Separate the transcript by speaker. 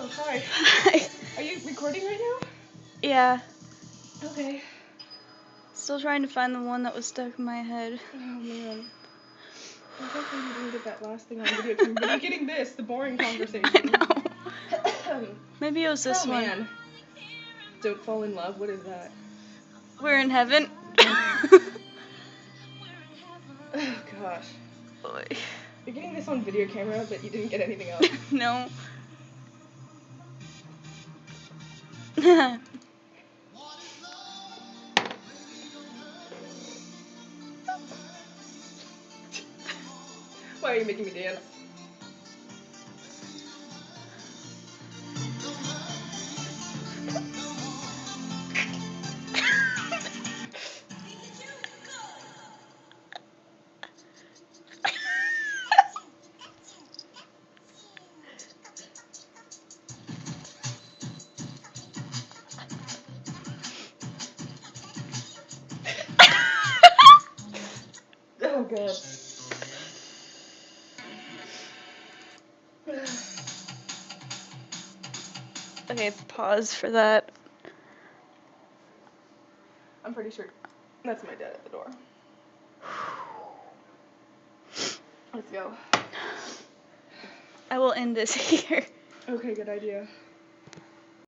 Speaker 1: Oh, hi.
Speaker 2: Hi.
Speaker 1: Are you recording right
Speaker 2: Yeah.
Speaker 1: now? Okay.
Speaker 2: Still trying to find the one that was stuck in my head.
Speaker 1: Oh, man. I'm hoping you didn't get that last thing on video camera, but you're getting this, the boring conversation.
Speaker 2: Maybe it was this
Speaker 1: Oh,
Speaker 2: one.
Speaker 1: man. Don't fall in love? What is that?
Speaker 2: We're in heaven.
Speaker 1: Oh, gosh.
Speaker 2: Boy.
Speaker 1: You're getting this on video camera, but you didn't get anything else.
Speaker 2: No.
Speaker 1: Why are you making me dance? Oh, God.
Speaker 2: Okay, pause for that.
Speaker 1: I'm pretty sure that's my dad at the door. Let's go.
Speaker 2: I will end this here.
Speaker 1: Okay, good idea.